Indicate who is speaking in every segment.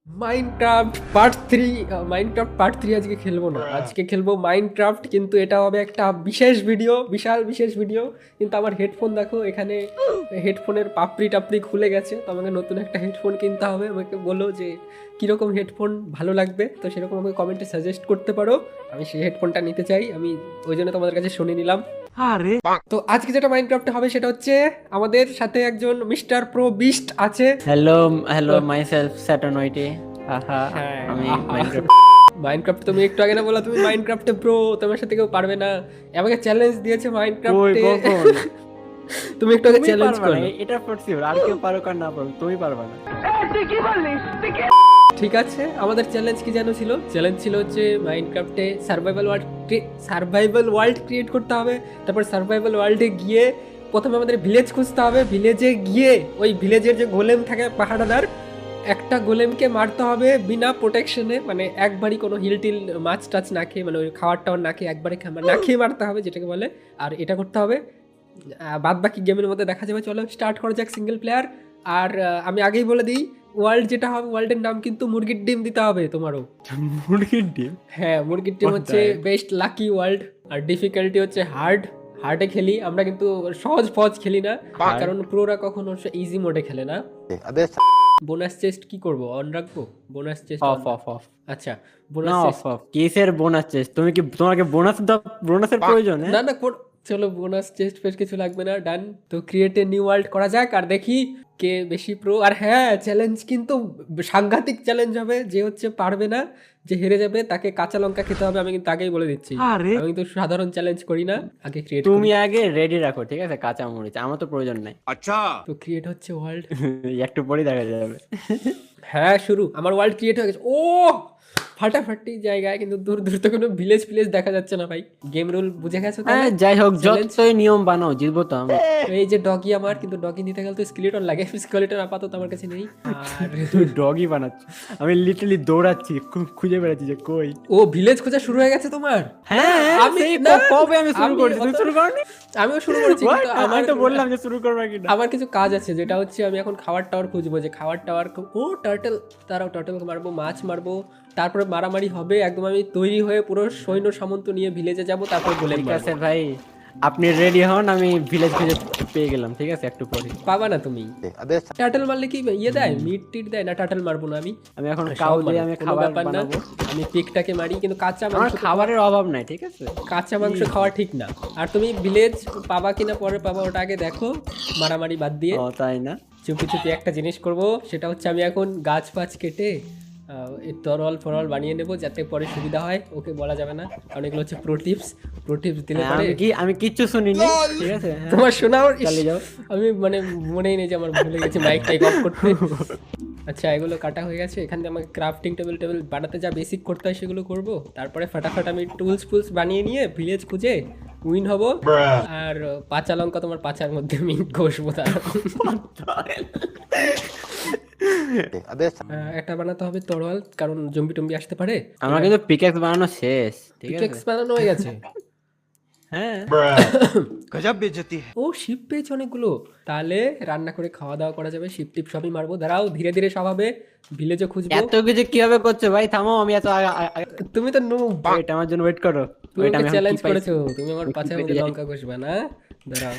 Speaker 1: Minecraft part 3 আজকে খেলবো না, আজকে খেলবো মাইনক্রাফট। কিন্তু এটা হবে একটা বিশেষ ভিডিও, বিশেষ ভিডিও। কিন্তু আমার হেডফোন দেখো, এখানে হেডফোনের পাপড়ি টাপড়ি খুলে গেছে, তো আমাকে নতুন একটা হেডফোন কিনতে হবে। আমাকে বলো যে কীরকম হেডফোন ভালো লাগবে, তো সেরকম আমাকে কমেন্টে সাজেস্ট করতে পারো। আমি সেই হেডফোনটা নিতে চাই, আমি ওই জন্য তোমাদের কাছে শুনে নিলাম। তো আজকে যেটা মাইনক্রাফটে হবে সেটা হচ্ছে আমাদের সাথে একজন মিস্টার প্রো বিস্ট আছে।
Speaker 2: হ্যালো হ্যালো মাইসেলফ স্যাটানয়েটে। হাহা
Speaker 1: হ্যাঁ,
Speaker 2: আমি
Speaker 1: আহা।
Speaker 2: মাইনক্রাফট
Speaker 1: মাইনক্রাফট তুমি একটু আগে না বলা তুমি মাইনক্রাফটে প্রো, তোমার সাথে কেউ পারবে না। আমাকে চ্যালেঞ্জ দিয়েছে
Speaker 2: কই
Speaker 1: মাইনক্রাফটে।
Speaker 2: কখন
Speaker 1: তুমি একটু আগে
Speaker 2: তুমি
Speaker 1: চ্যালেঞ্জ
Speaker 2: পারবা না,
Speaker 1: করো।
Speaker 2: এটা ফর শিওর। আর কেউ পারুক আর না পারুক, তুমি পারবা না।
Speaker 1: ঠিক আছে, আমাদের চ্যালেঞ্জ কি জানো ছিল? চ্যালেঞ্জ ছিল যে মাইনক্রাফটে সার্ভাইভাল ওয়ার্ল্ড ক্রিয়েট করতে হবে। তারপর সার্ভাইভাল ওয়ার্ল্ডে গিয়ে প্রথমে আমাদের ভিলেজ খুঁজতে হবে। ভিলেজে গিয়ে ওই ভিলেজের যে গোলেম থাকে পাহাড়াদার, একটা গোলেমকে মারতে হবে বিনা প্রোটেকশনে, মানে একবারই কোনো হিল টিল মাছ টাছ না খেয়ে, মানে ওই খাওয়ার টাওয়ার না খেয়ে একবারে না খেয়ে মারতে হবে যেটাকে বলে। আর এটা করতে হবে, বাদ বাকি গেমের মধ্যে দেখা যাবে। চলো স্টার্ট করা যাক সিঙ্গেল প্লেয়ার। আর আমি আগেই বলে দিই, ওয়ার্ল্ড যেটা হবে, ওয়ার্ল্ডের নাম কিন্তু মুরগির ডিম দিতে হবে তোমারও।
Speaker 2: মুরগির ডিম?
Speaker 1: হ্যাঁ, মুরগির ডিম
Speaker 2: What
Speaker 1: হচ্ছে
Speaker 2: the heck?
Speaker 1: Best lucky world. আর ডিফিকাল্টি হচ্ছে হার্ডে খেলি আমরা, কিন্তু সহজ খেলি না,
Speaker 2: Hard?
Speaker 1: কারণ প্রোরা কখনো ইজি মোডে খেলে না। বোনাস চেস্ট কি করব, অন রাখবো? Bonus chest
Speaker 2: of of of.
Speaker 1: আচ্ছা,
Speaker 2: না
Speaker 1: বোনাস
Speaker 2: অফ
Speaker 1: চেস্ট
Speaker 2: অফ। কিসের বোনাস চেস? তুমি কি, তোমাকে বোনাসের প্রয়োজন?
Speaker 1: না না চলো বোনাস চেস্ট ফেস্ট কিছু লাগবে না, ডান। তো ক্রিয়েট এ নিউ ওয়ার্ল্ড করা যাক আর দেখি কে বেশি প্রো। আর হ্যাঁ, চ্যালেঞ্জ কিন্তু সাংঘাতিক চ্যালেঞ্জ হবে। যে হচ্ছে পারবে না, যে হেরে যাবে তাকে কাঁচা লঙ্কা খেতে হবে। আমি কিন্তু আগেই বলে দিচ্ছি,
Speaker 2: আরে
Speaker 1: আমি কিন্তু সাধারণ চ্যালেঞ্জ করি না, আগে ক্রিয়েট
Speaker 2: তুমি
Speaker 1: করি।
Speaker 2: আগে রেডি রাখো, ঠিক আছে? কাঁচা মরিচ আমার তো প্রয়োজন নাই।
Speaker 1: তো ক্রিয়েট হচ্ছে ওয়ার্ল্ড।
Speaker 2: একটু পরেই দেখা যাবে।
Speaker 1: হ্যাঁ শুরু, আমার ওয়ার্ল্ড ক্রিয়েট হয়ে গেছে। ও ফাটাফাটি জায়গায়, কিন্তু দূর দূর তো কোনো ভিলেজ ফিলেজ দেখা যাচ্ছে না ভাই। গেম রুল বুঝে গেছো তাহলে?
Speaker 2: হ্যাঁ যাই হোক,
Speaker 1: চ্যালেঞ্জ
Speaker 2: যতই নিয়ম বানাও জিতবো তো আমরা।
Speaker 1: এই যে ডগি আমার, কিন্তু ডগি নিতে গেলে তো স্কেলেটন লাগে। স্কেলেটন আপাতত আমার কাছে নেই। আর
Speaker 2: তুই ডগই বানাচ্ছ, আমি লিটারালি দৌড়াচ্ছি, খুঁজে বেড়াচ্ছি যে কই।
Speaker 1: ও ভিলেজ খোঁজা শুরু হয়ে গেছে তোমার?
Speaker 2: হ্যাঁ
Speaker 1: আমি
Speaker 2: সেই
Speaker 1: না,
Speaker 2: কবে আমি শুরু
Speaker 1: আমি
Speaker 2: করেছি, তুমি
Speaker 1: অত-
Speaker 2: শুরু করনি?
Speaker 1: আমিও শুরু করেছি, কিন্তু
Speaker 2: আমি তো বললাম যে শুরু করবে কিনা।
Speaker 1: আমার কিছু কাজ আছে, যেটা হচ্ছে আমি এখন খাবার টাওয়ার খুঁজবো, যে খাবার টাওয়ার। ও টার্টেল, তারাও টার্টেলকে মারবো, মাছ মারবো, তারপরে মারামারি হবে একদম। আমি তৈরি হয়ে পুরো সৈন্য সামন্ত নিয়ে ভিলেজে যাব, তারপর গোলেম
Speaker 2: ঠিক আছে
Speaker 1: মারবো।
Speaker 2: ভাই, আপনি রেডি হন, আমি ভিলেজ খুঁজে পেয়ে গেলাম, ঠিক আছে? একটু পরে
Speaker 1: পাবা না তুমি। টার্টেল মারলে কি ইয়ে দেয়, মিট টিট দেয় না? টার্টেল মারবো না আমি।
Speaker 2: আমি এখন
Speaker 1: সব
Speaker 2: কাউ দিয়ে
Speaker 1: মারো,
Speaker 2: আমি
Speaker 1: কোনো
Speaker 2: খাবার
Speaker 1: ব্যাপার না।
Speaker 2: বানাবো।
Speaker 1: আমি পিকটাকে মারি, কিন্তু কাঁচা
Speaker 2: আমার
Speaker 1: মাংস তো
Speaker 2: খাবারের অভাব নাই, ঠিক আছে?
Speaker 1: কাঁচা মাংস খাওয়া ঠিক না। আর তুমি ভিলেজ পাবা কিনা পরে পাবা, ওটা আগে দেখো, মারামারি বাদ দিয়ে।
Speaker 2: ও তাই না?
Speaker 1: চুপি চুপি একটা জিনিস করব, সেটা হচ্ছে আমি এখন গাছ ফাছ কেটে এই তরল ফরল বানিয়ে নেব, যাতে পরে সুবিধা হয়। ওকে বলা যাবে না, কারণ এগুলো হচ্ছে প্রো টিপস দিলে
Speaker 2: হ্যাঁ,
Speaker 1: পরে।
Speaker 2: আমি কিচ্ছু শুনিনি, ঠিক আছে? হ্যাঁ,
Speaker 1: তোমার শোনাও,
Speaker 2: চালিয়ে যাও।
Speaker 1: আমি মানে মনেই নেই যে আমার ভুলে গেছি মাইকটাই অফ করতে। আচ্ছা, এগুলো কাটা হয়ে গেছে। এখান থেকে আমাকে ক্রাফটিং টেবিল বানাতে যা বেসিক করতে হয় সেগুলো করব। তারপরে ফাটাফাট আমি টুলস বানিয়ে নিয়ে ভিলেজ খুঁজে উইন হব। আর পাঁচা লঙ্কা তোমার পাচার মধ্যে আমি ঘষবো। তার একটা বানাতে হবে তরোয়াল, কারণ জম্বি টম্বি আসতে পারে।
Speaker 2: আমার কিন্তু পিকেক্স বানানো শেষ, ঠিক আছে?
Speaker 1: পিকেক্স বানানো হয়ে গেছে।
Speaker 2: হ্যাঁ।
Speaker 3: गजब बेइज्जती है।
Speaker 1: ও শিপ পেয়েছে অনেকগুলো, তাহলে রান্না করে খাওয়া দাওয়া করা যাবে। শিপ টিপ সবই মারবো, দাঁড়াও ধীরে ধীরে সব হবে। ভিলেজে খুঁজবো।
Speaker 2: এত কিছু কিভাবে করছো ভাই? থামো, আমি এত
Speaker 1: তুমি তো নুব,
Speaker 2: ওয়েট, আমার জন্য ওয়েট করো।
Speaker 1: তুমি
Speaker 2: ওয়েট,
Speaker 1: আমাকে
Speaker 2: আমি
Speaker 1: চ্যালেঞ্জ
Speaker 2: কি পাইছি?
Speaker 1: করেছো, তুমি আমার
Speaker 2: আমি কি
Speaker 1: পাছার
Speaker 2: পেতে
Speaker 1: মধ্যে
Speaker 2: যাই?
Speaker 1: লঙ্কা ঘষবে না। দাঁড়াও,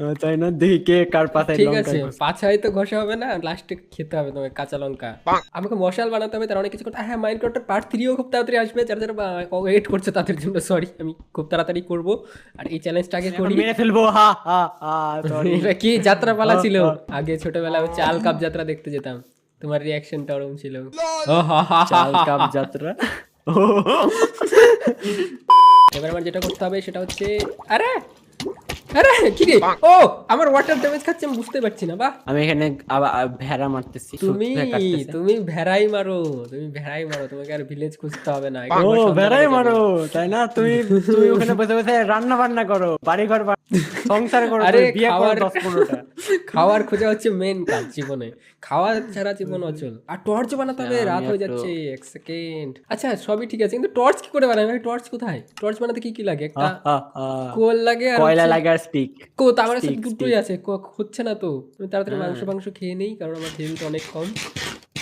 Speaker 2: ও, তাই না? দেখি কে কার পাতায়
Speaker 1: ঠিক
Speaker 2: লঙ্কা
Speaker 1: আছে,
Speaker 2: ঘষে।
Speaker 1: পাছায় তো ঘষা হবে না, লাস্টে খেতে হবে তোমাকে কাঁচা লঙ্কা। আমাকে মশাল বানাতে হবে, তার অনেক কিছু করতে। হ্যাঁ, মাইনক্রাফটের পার্ট 3ও খুব তাড়াতাড়ি আসবে। যারা যারা ওয়েট করছে তাদের জন্য সরি, আমি খুব তাড়াতাড়ি করব। আর এই চ্যালেঞ্জটা আগে
Speaker 2: এখন
Speaker 1: করি।
Speaker 2: মেরে ফেলবো, হা হা হা, সরি।
Speaker 1: এটা কি যাত্রাপালা ছিল? আগে ছোটবেলায় চাল কাপ যাত্রা দেখতে যেতাম, তোমার রিয়াকশনটা ওরকম ছিল। ও হা হা হা
Speaker 2: চাল
Speaker 1: হা।
Speaker 2: কাপ যাত্রা। ও,
Speaker 1: এবার আমার যেটা করতে হবে সেটা হচ্ছে, আরে আরে কি রে, ও আমার ওয়াটার ড্যামেজ খাচ্ছে, আমি বুঝতে পারছি না। বাহ,
Speaker 2: আমি এখানে আবার ভেড়া মারতেছি,
Speaker 1: তুমি
Speaker 2: সূত্রে কাটতেছে।
Speaker 1: তুমি ভেড়াই মারো, তুমি ভেড়াই মারো, তোমাকে আর ভিলেজ খুঁজতে হবে না।
Speaker 2: ও,
Speaker 1: একবার সন্ধ্যা
Speaker 2: ভেড়াই
Speaker 1: হয়ে যাবে।
Speaker 2: মারো, তাই না? তুমি তুমি ওখানে বসে বসে রান্না বান্না করো, বাড়ি ঘর সংসার করো,
Speaker 1: আরে
Speaker 2: তুমি বিয়ে করো
Speaker 1: খাওয়ার
Speaker 2: 10-15টা।
Speaker 1: খাওয়ার খোঁজা হচ্ছে মেন কাজ জীবনে। খাওয়া ছাড়া জীবন অচল। আর টর্চ বানাতে হবে,
Speaker 2: আমি
Speaker 1: রাত হয়ে
Speaker 2: একটু-
Speaker 1: যাচ্ছে। এক সেকেন্ড। আচ্ছা সবই ঠিক আছে, কিন্তু টর্চ কি করে বানাবে? টর্চ কোথায়? টর্চ বানাতে কি কি লাগে? একটা
Speaker 2: হা, হা।
Speaker 1: কোল লাগে, আর
Speaker 2: কয়লা
Speaker 1: হচ্ছে-
Speaker 2: লাগে আর স্টিক।
Speaker 1: তো আমার কাছে
Speaker 2: Stick,
Speaker 1: দুটোই আছে, হচ্ছে না তো। আমি তাড়াতাড়ি
Speaker 2: হ্যাঁ।
Speaker 1: মাংস খেয়ে নেই, কারণ আমার হেলথ অনেক কম।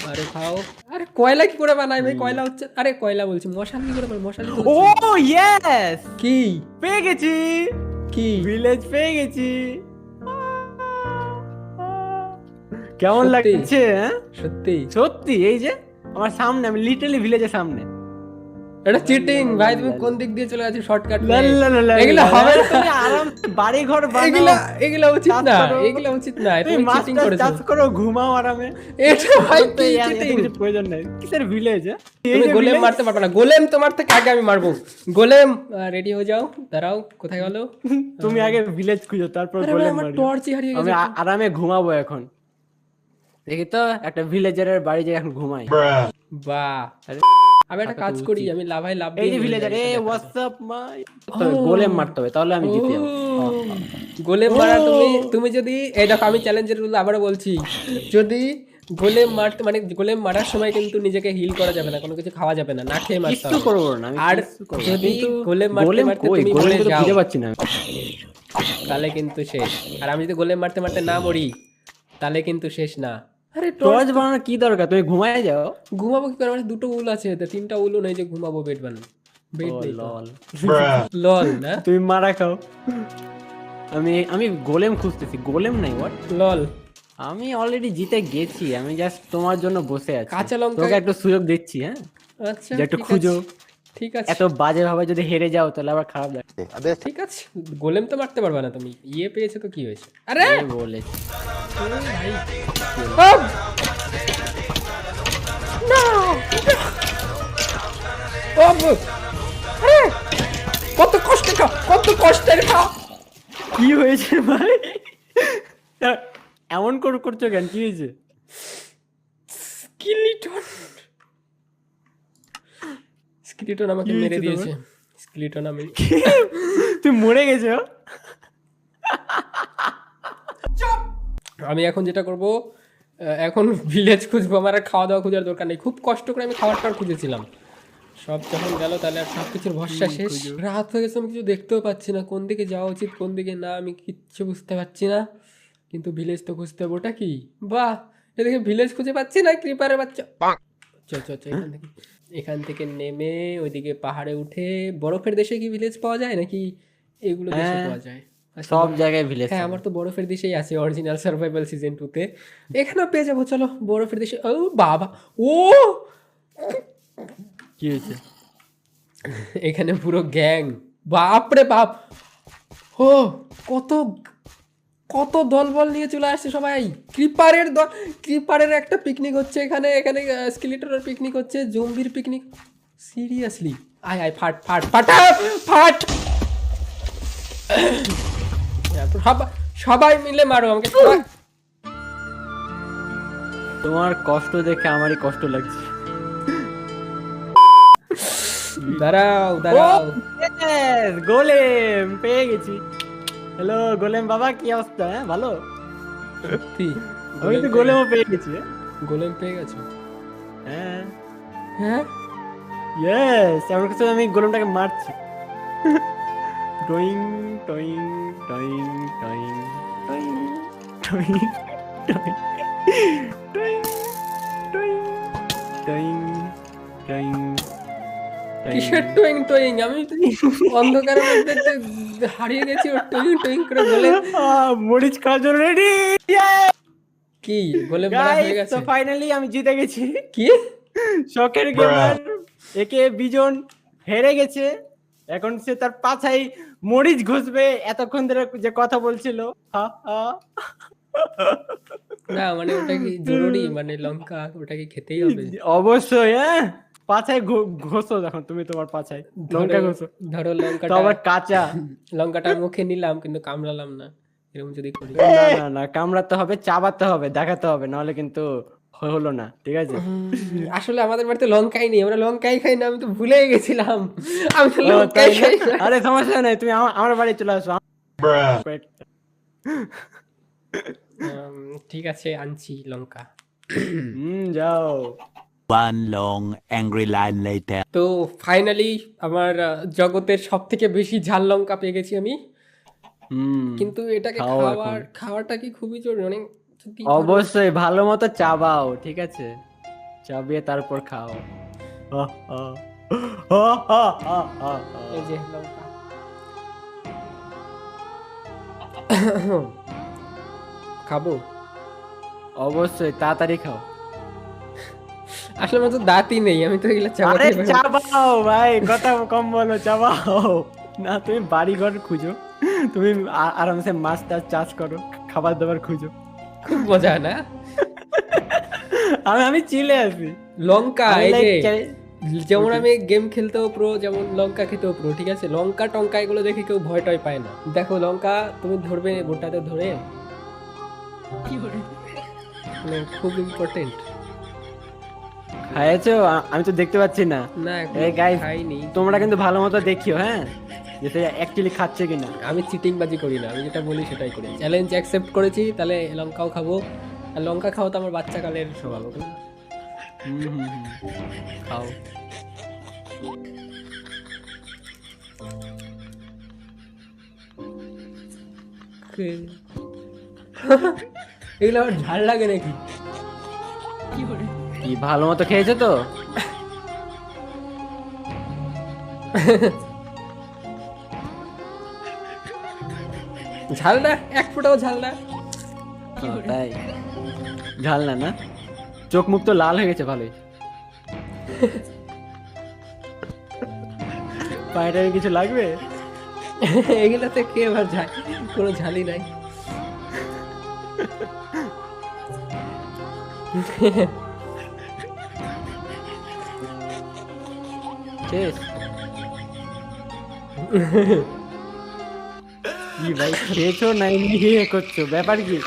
Speaker 1: আরে খাও। আরে কয়লা কি করে বানাই ভাই? কয়লা হচ্ছে, আরে কয়লা বলছি, মশাল কি করে বানাই? মশাল তো
Speaker 2: ও
Speaker 1: হচ্ছে।
Speaker 2: ইয়েস,
Speaker 1: কি
Speaker 2: পেয়ে গেছি,
Speaker 1: কি
Speaker 2: ভিলেজ পেয়ে গেছি। কেমন
Speaker 1: সত্যি?
Speaker 2: লাগছে হ্যাঁ?
Speaker 1: সত্যি
Speaker 2: সত্যি এই যে আমার সামনে, আমি লিটারালি ভিলেজের সামনে।
Speaker 1: এটা চিটিং ভাই, তুমি কোন দিক দিয়ে চলে গেছো শর্টকাট?
Speaker 2: লাল্লালালা,
Speaker 1: এগুলো হবে না।
Speaker 2: তুমি আরামসে বাড়ি ঘর
Speaker 1: এগুলা
Speaker 2: বানাও,
Speaker 1: এগুলা উচিত
Speaker 2: চাষ
Speaker 1: না,
Speaker 2: করো।
Speaker 1: এগুলা উচিত না,
Speaker 2: তুমি
Speaker 1: তুমি
Speaker 2: মাছ
Speaker 1: চিটিং
Speaker 2: টাছ
Speaker 1: করেছো।
Speaker 2: চাষ করো, ঘুমাও আরামে।
Speaker 1: এটা ভাই
Speaker 2: তো
Speaker 1: কি
Speaker 2: এত
Speaker 1: চিটিং?
Speaker 2: কিছু প্রয়োজন নেই। কিসের ভিলেজ?
Speaker 1: তুমি গোলেম মারতে পারবে না, গোলেম তোমার থেকে আগে আমি মারবো। গোলেম রেডি হয়ে যাও, দাঁড়াও, কোথায় গেল?
Speaker 2: তুমি আগে ভিলেজ খুঁজো, তারপর
Speaker 1: আরে ভাই
Speaker 2: গোলেম
Speaker 1: আমার
Speaker 2: মারি।
Speaker 1: টর্চই হারিয়ে
Speaker 2: আমি
Speaker 1: গেছে।
Speaker 2: আরামে ঘুমাবো এখন। দেখি তো একটা ভিলেজারের বাড়ি যে এখন ঘুমাই।
Speaker 1: বাহ,
Speaker 2: আরে,
Speaker 1: আমি একটা
Speaker 2: থাকা
Speaker 1: কাজ
Speaker 2: তো
Speaker 1: করি,
Speaker 2: উচিত।
Speaker 1: আমি লাভায় লাভ
Speaker 2: এই
Speaker 1: দিয়ে
Speaker 2: যে
Speaker 1: মরে
Speaker 2: ভিলেজার,
Speaker 1: যাই,
Speaker 2: এ
Speaker 1: এটা দেখা
Speaker 2: হোয়াটসঅ্যাপ মাই,
Speaker 1: যাক।
Speaker 2: গোলেম মারতে হবে তাহলে আমি জিতে যাবো।
Speaker 1: ও, গোলেম মারা, তুমি যদি এই দেখো, আমি চ্যালেঞ্জের রুল আবারও বলছি, যদি গোলেম মারতে মানে গোলেম মারার সময় কিন্তু নিজেকে হিল করা যাবে না, কোনো কিছু খাওয়া যাবে না, না খেয়ে মারতে
Speaker 2: কিচ্ছু
Speaker 1: হবে।
Speaker 2: করবো না আমি,
Speaker 1: আর
Speaker 2: কিচ্ছু করবো না।
Speaker 1: যদি
Speaker 2: কিন্তু
Speaker 1: গোলেম মারতে
Speaker 2: গোলেম
Speaker 1: মারতে
Speaker 2: কই?
Speaker 1: তুমি
Speaker 2: গোলেম
Speaker 1: মরে
Speaker 2: তো
Speaker 1: যাও,
Speaker 2: খুঁজে পাচ্ছি না।
Speaker 1: তাহলে কিন্তু শেষ। আর আমি যদি গোলেম মারতে মারতে না মরি, তাহলে কিন্তু শেষ না। আরে
Speaker 2: টর্চ বানানোর কি দরকার? তুমি ঘুমায় যাও।
Speaker 1: ঘুমাবো কি করে? মানে দুটো উল আছে, এতে তিনটা উলও নেই যে ঘুমাবো, বেড বানাবো, বেড
Speaker 2: ও
Speaker 1: নেই তো।
Speaker 2: লল,
Speaker 1: লল না,
Speaker 2: তুমি মারা খাও। আমি আমি গোলেম খুঁজতেছি, গোলেম নাই। হোয়াট?
Speaker 1: লল।
Speaker 2: আমি অলরেডি জিতে গেছি, আমি জাস্ট তোমার জন্য বসে আছি।
Speaker 1: কাঁচা লঙ্কা-
Speaker 2: তোকে একটু সুযোগ দিচ্ছি, হ্যাঁ,
Speaker 1: আচ্ছা
Speaker 2: যে একটু
Speaker 1: ঠিক
Speaker 2: খুঁজো।
Speaker 1: আছে, ঠিক আছে,
Speaker 2: এত বাজে ভাবে যদি হেরে যাও তাহলে আবার খারাপ লাগে।
Speaker 1: ঠিক আছে। গোলেম তো মারতে পারবে না তুমি, ইয়ে পেয়েছো তো কি হয়েছে? আরে
Speaker 2: এ বলেছি।
Speaker 1: আব! না! আব! আরে! কত কষ্টের খা, কত কষ্টের খা।
Speaker 2: কি হয়েছে ভাই? এমন করছো কেন? কি হয়েছে?
Speaker 1: স্কেলিটন, স্কেলিটন আমাকে
Speaker 2: কি
Speaker 1: মেরে
Speaker 2: হয়েছে
Speaker 1: দিয়েছে। স্কেলিটন আমি,
Speaker 2: তুমি মরে গেছো?
Speaker 1: আমি এখন যেটা করব, এখন ভিলেজ খুঁজবো, আমার আর খাওয়া দাওয়া খোঁজার দরকার নেই, খুব কষ্ট করে আমি খাবার টাবার খুঁজেছিলাম, সব যখন গেল তাহলে আর সব কিছুর ভরসা শেষ। রাত হয়ে গেছে, আমি কিছু দেখতেও পাচ্ছি না, কোন দিকে যাওয়া উচিত কোন দিকে না আমি কিচ্ছু বুঝতে পারছি না। কিন্তু ভিলেজ তো খুঁজতে হবে, ওটা কি? বাহ, এদিকে ভিলেজ খুঁজে পাচ্ছি না, ক্রিপারের বাচ্চা। চল চল চল, এখান থেকে নেমে ওইদিকে পাহাড়ে উঠে, বরফের দেশে কি ভিলেজ পাওয়া যায় নাকি এগুলো দেশে
Speaker 2: হ্যাঁ,
Speaker 1: পাওয়া যায়? আচ্ছা,
Speaker 2: সব জায়গায় ভিলেজ।
Speaker 1: হ্যাঁ, আমার তো বরফের দেশেই আছে অরিজিনাল সার্ভাইভাল সিজন 2 তে, এখানেও পেয়ে যাবো। চলো বরফের দেশে। ও বাবা, ও
Speaker 2: কি হয়েছে?
Speaker 1: এখানে পুরো গ্যাং, বাপ রে বাপ, ও কত কত দলবল নিয়ে চলে আসছে সবাই। ক্রিপারের দল, ক্রিপারের একটা পিকনিক হচ্ছে এখানে, এখানে স্কেলিটনের পিকনিক হচ্ছে, জম্বির পিকনিক। সিরিয়াসলি, আয় আয়, ফাট ফাট ফাটা ফাট। সবাই মিলে মারো আমাকে।
Speaker 2: তোমার কষ্ট দেখে আমারই কষ্ট লাগছে।
Speaker 1: দাঁড়াও দাঁড়াও,
Speaker 2: Yes, গোলেম পেয়ে গেছি। হ্যালো গোলেম বাবা, কি অবস্থা? হ্যাঁ ভালো।
Speaker 1: সত্যি
Speaker 2: আমি তো গোলেমও পেয়ে গেছি।
Speaker 1: গোলেম পেয়ে গেছো?
Speaker 2: হ্যাঁ,
Speaker 1: হ্যাঁ,
Speaker 2: ইয়েস, আমার কাছে আমি গোলেমটাকে মারছি। টয়িং টয়িং টয়িং টয়িং টয়িং টয়িং টয়িং টয়িং টয়িং টয়িং টয়িং।
Speaker 1: কিসের টোয়িং টোয়িং? আমি তো অন্ধকারের মধ্যে তো হারিয়ে গেছি, ওর টোয়িং টোয়িং করে বলে।
Speaker 2: মরিচ খাওয়ার জন্য রেডি।
Speaker 1: কি গোলেম মারা হয়ে
Speaker 2: গাইস,
Speaker 1: গেছে?
Speaker 2: তো ফাইনালি আমি জিতে গেছি।
Speaker 1: কি?
Speaker 2: শখের গেমার একে বিজন হেরে গেছে। এখন সে তার পাছায় মরিচ ঘষবে, এতক্ষণ ধরে যে কথা বলছিল। হা হা।
Speaker 1: না মানে ওটা কি জরুরি, মানে লঙ্কা ওটা কি খেতেই হবে?
Speaker 2: অবশ্যই, হ্যাঁ, পাছায় ঘষো, যখন তুমি তোমার পাছায় লঙ্কা ঘষো,
Speaker 1: ধরো
Speaker 2: তো
Speaker 1: লঙ্কাটা,
Speaker 2: আবার কাঁচা।
Speaker 1: লঙ্কাটা মুখে নিলাম কিন্তু কামড়ালাম না, এরকম যদি করি।
Speaker 2: না না না, কামড়াতে হবে, চাবাতে হবে, দেখাতে হবে, নাহলে কিন্তু হলো না, ঠিক আছে?
Speaker 1: আসলে আমাদের বাড়িতে লঙ্কাই নেই, আমরা লঙ্কাই খাই না, আমি তো ভুলেই গেছিলাম, আমি তো
Speaker 2: ও,
Speaker 1: লঙ্কাই
Speaker 2: তাই না?
Speaker 1: খাই না।
Speaker 2: আরে সমস্যা নাই, তুমি আমার বাড়ি চলে আসো।
Speaker 1: ঠিক আছে, আনছি লঙ্কা।
Speaker 2: যাও।
Speaker 4: One long angry line later.
Speaker 1: তো ফাইনালি আমার জগতের সব থেকে বেশি ঝাল লঙ্কা পেয়ে গেছি আমি। কিন্তু এটাকে
Speaker 2: খাও এখন।
Speaker 1: খাওয়াটা কি খুবই জরুরি, মানে যদি
Speaker 2: অবশ্যই ভালো মতো চাবাও, ঠিক আছে? চাবিয়ে তারপর খাও। হা, হা। হা, হা, হা, হা, হা।
Speaker 1: এই যে লঙ্কা। খাবো?
Speaker 2: অবশ্যই তাড়াতাড়ি খাও।
Speaker 1: আসলে আমার তো দাঁতই নেই, আমি তো এগুলো
Speaker 2: আরে
Speaker 1: চাবাতে পারবো না।
Speaker 2: চাবাও ভাই, কথা কম বলো, চাবাও। না তুমি বাড়ি ঘর খুঁজো, তুমি আরামসে মাছ টাছ চাষ করো, খাবার দাবার খুঁজো।
Speaker 1: খুব মজা না?
Speaker 2: আমি চিলে আছি।
Speaker 1: লঙ্কা
Speaker 2: আমি
Speaker 1: এই
Speaker 2: like
Speaker 1: যে যেমন আমি গেম খেলতেও প্রো, যেমন লঙ্কা খেতেও প্রো, ঠিক আছে? লঙ্কা টঙ্কা এগুলো দেখে কেউ ভয় টয় পায় না। দেখো লঙ্কা তুমি ধরবে গোটাতে ধরে, মানে খুব ইম্পর্টেন্ট।
Speaker 2: খাইয়েছো? আমি তো দেখতে পাচ্ছি না।
Speaker 1: না
Speaker 2: এই গাইস,
Speaker 1: খাইনি।
Speaker 2: তোমরা কিন্তু ভালো মতো দেখিও, হ্যাঁ, যেটা অ্যাকচুয়ালি খাচ্ছে কিনা।
Speaker 1: আমি চিটিংবাজি করি না, আমি যেটা বলি সেটাই করি। চ্যালেঞ্জ অ্যাকসেপ্ট করেছি, তাহলে লঙ্কাও খাবো। আর লঙ্কা খাওয়া তো আমার বাচ্চাকালের স্বভাব।
Speaker 2: খাও।
Speaker 1: এগুলো আবার ঝাল লাগে নাকি?
Speaker 2: কি ভালো মতো খেয়েছো তো?
Speaker 1: ঝাল না, এক ফোঁটাও ঝাল না।
Speaker 2: তাই ঝাল না? না, চোখ মুখ তো লাল হয়ে গেছে ভালোই। পায়েটারে কিছু লাগবে?
Speaker 1: এগুলোতে কে আবার ঝাল, কোনো ঝালই নাই।
Speaker 2: শেষ? কি ভাই, খেয়েছো না এমনি ইয়ে করছো, ব্যাপার কি?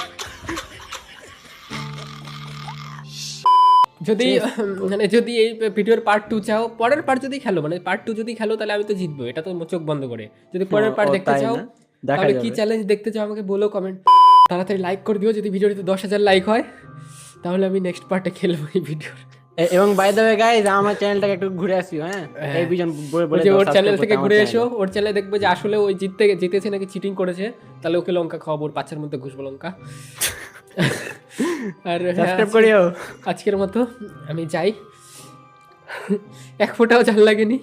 Speaker 1: যদি মানে যদি এই ভিডিওর পার্ট 2 চাও, পরের পার্ট যদি খেলো, মানে পার্ট 2 যদি খেলো, তাহলে আমি তো জিতবো, এটা তো চোখ বন্ধ করে। যদি পরের পার্ট
Speaker 2: ও,
Speaker 1: দেখতে
Speaker 2: তাই
Speaker 1: চাও,
Speaker 2: না? দেখা
Speaker 1: তাহলে কি
Speaker 2: যাবে।
Speaker 1: চ্যালেঞ্জ দেখতে চাও আমাকে বলো কমেন্ট। তাড়াতাড়ি লাইক করে দিও, যদি ভিডিওটিতে 10,000 লাইক হয় তাহলে আমি নেক্সট পার্টে খেলবো এই ভিডিওর।
Speaker 2: এবং বাই দ্য ওয়ে গাইস, আমার চ্যানেলটাকে একটু ঘুরে আসিও, হ্যাঁ, এই বিজন
Speaker 1: ওই যে ওর চ্যানেল থেকে ঘুরে এসো, ওর চ্যানেলে দেখবে যে আসলে ওই জিতেছে নাকি চিটিং করেছে, তাহলে ওকে লঙ্কা খাওয়াবো, ওর পাচ্ছের মধ্যে ঘুষবো লঙ্কা। আর
Speaker 2: সাবস্ক্রাইব করিও।
Speaker 1: আজকের মতো আমি যাই, এক ফোঁটাও ঝাল লাগেনি।